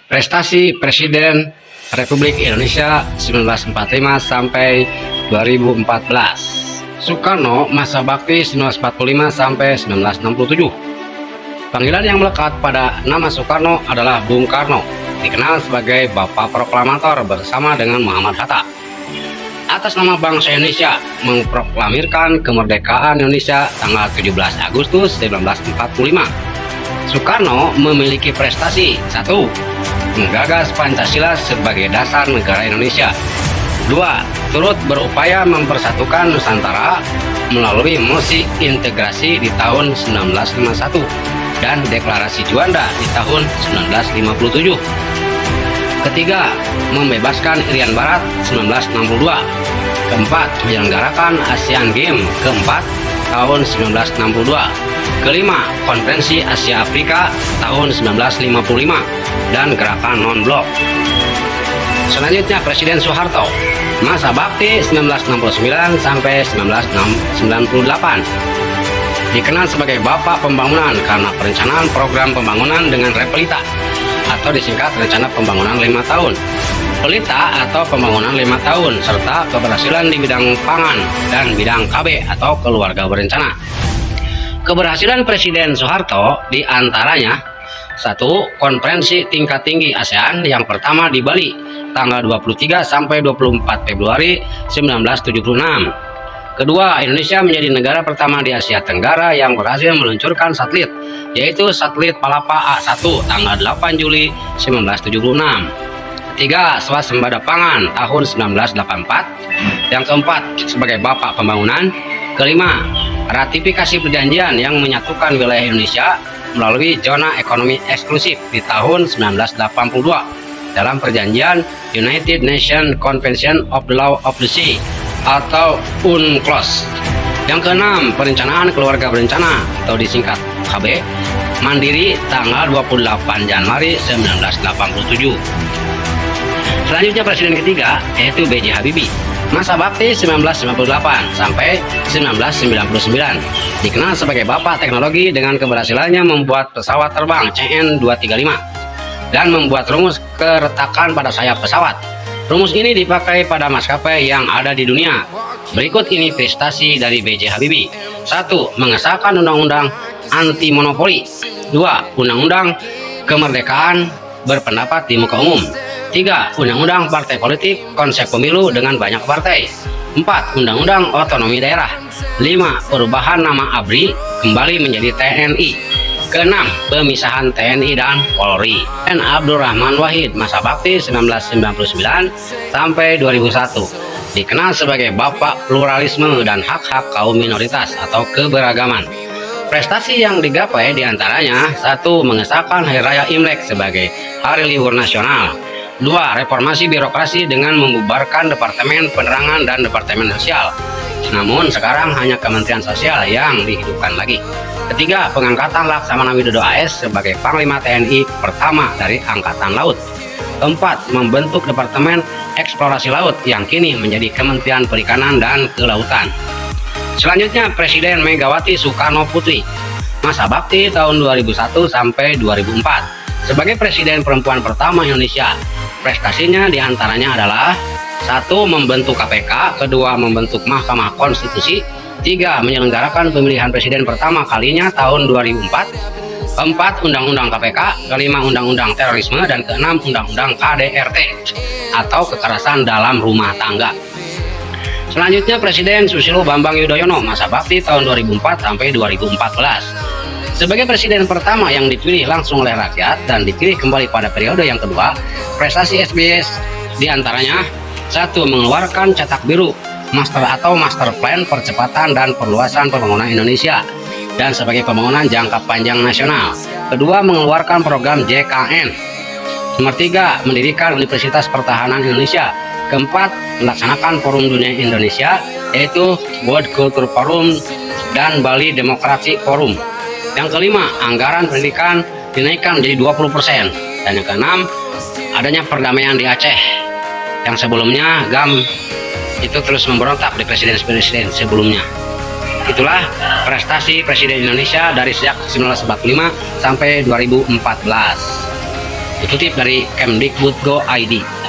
Prestasi Presiden Republik Indonesia 1945 sampai 2014. Soekarno, masa bakti 1945 sampai 1967. Panggilan yang melekat pada nama Soekarno adalah Bung Karno, dikenal sebagai Bapak Proklamator bersama dengan Muhammad Hatta. Atas nama bangsa Indonesia memproklamirkan kemerdekaan Indonesia tanggal 17 Agustus 1945. Soekarno memiliki prestasi: 1. Menggagas Pancasila sebagai dasar negara Indonesia. 2. Turut berupaya mempersatukan Nusantara melalui mosi integrasi di tahun 1951 dan deklarasi Juanda di tahun 1957. Ketiga, membebaskan Irian Barat 1962. Keempat, menyelenggarakan ASEAN Games keempat tahun 1962. Kelima, Konferensi Asia Afrika tahun 1955 dan Gerakan Non-Blok. Selanjutnya Presiden Soeharto, masa bakti 1969 sampai 1998. Dikenal sebagai Bapak Pembangunan karena perencanaan program pembangunan dengan repelita atau disingkat Rencana Pembangunan 5 tahun, pelita atau pembangunan 5 tahun, serta keberhasilan di bidang pangan dan bidang KB atau keluarga berencana. Keberhasilan Presiden Soeharto diantaranya: 1. Konferensi tingkat tinggi ASEAN yang pertama di Bali tanggal 23 sampai 24 Februari 1976. Kedua, Indonesia menjadi negara pertama di Asia Tenggara yang berhasil meluncurkan satelit, yaitu satelit Palapa A1 tanggal 8 Juli 1976. Ketiga, swasembada pangan tahun 1984. Yang keempat, sebagai Bapak Pembangunan. Kelima, ratifikasi perjanjian yang menyatukan wilayah Indonesia melalui zona ekonomi eksklusif di tahun 1982 dalam perjanjian United Nations Convention of the Law of the Sea atau UNCLOS. Yang keenam, perencanaan keluarga berencana atau disingkat KB Mandiri tanggal 28 Januari 1987. Selanjutnya Presiden ketiga yaitu B.J. Habibie, masa bakti 1998 sampai 1999. Dikenal sebagai Bapak Teknologi dengan keberhasilannya membuat pesawat terbang CN-235 dan membuat rumus keretakan pada sayap pesawat. Rumus ini dipakai pada maskapai yang ada di dunia. Berikut ini prestasi dari B.J. Habibie. 1. Mengesahkan Undang-Undang Anti Monopoli. 2. Undang-Undang Kemerdekaan Berpendapat di Muka Umum. 3. Undang-Undang Partai Politik, konsep pemilu dengan banyak partai. 4. Undang-Undang Otonomi Daerah. 5. Perubahan nama ABRI kembali menjadi TNI. Keenam, pemisahan TNI dan Polri. Dan Abdurrahman Wahid, masa bakti 1999 sampai 2001. Dikenal sebagai Bapak Pluralisme dan Hak-Hak Kaum Minoritas atau Keberagaman. Prestasi yang digapai diantaranya: 1. Mengesahkan Hari Raya Imlek sebagai Hari Libur Nasional. 2. Reformasi birokrasi dengan membubarkan Departemen Penerangan dan Departemen Sosial. Namun sekarang hanya Kementerian Sosial yang dihidupkan lagi. Ketiga, pengangkatan Laksamana Widodo AS sebagai Panglima TNI pertama dari Angkatan Laut. Keempat, membentuk Departemen Eksplorasi Laut yang kini menjadi Kementerian Perikanan dan Kelautan. Selanjutnya Presiden Megawati Soekarno Putri, masa bakti tahun 2001 sampai 2004. Sebagai Presiden perempuan pertama Indonesia, prestasinya diantaranya adalah: 1. Membentuk KPK. 2. Membentuk Mahkamah Konstitusi. 3. Menyelenggarakan pemilihan presiden pertama kalinya tahun 2004. 4. Undang-Undang KPK. 5. Undang-Undang Terorisme. Dan 6. Undang-Undang KDRT atau Kekerasan Dalam Rumah Tangga. Selanjutnya Presiden Susilo Bambang Yudhoyono, masa bakti tahun 2004 sampai 2014. Sebagai presiden pertama yang dipilih langsung oleh rakyat dan dipilih kembali pada periode yang kedua, prestasi SBY diantaranya: 1. Mengeluarkan cetak biru master plan percepatan dan perluasan pembangunan Indonesia dan sebagai pembangunan jangka panjang nasional. 2. Mengeluarkan program JKN. Nomor 3. Mendirikan Universitas Pertahanan Indonesia. 4. Melaksanakan Forum Dunia Indonesia yaitu World Culture Forum dan Bali Democracy Forum. Yang kelima, anggaran pendidikan dinaikkan menjadi 20%. Dan yang keenam, adanya perdamaian di Aceh yang sebelumnya GAM itu terus memberontak di presiden-presiden sebelumnya. Itulah prestasi Presiden Indonesia dari sejak 1945 sampai 2014. Dikutip dari Kemdikbud.go.id.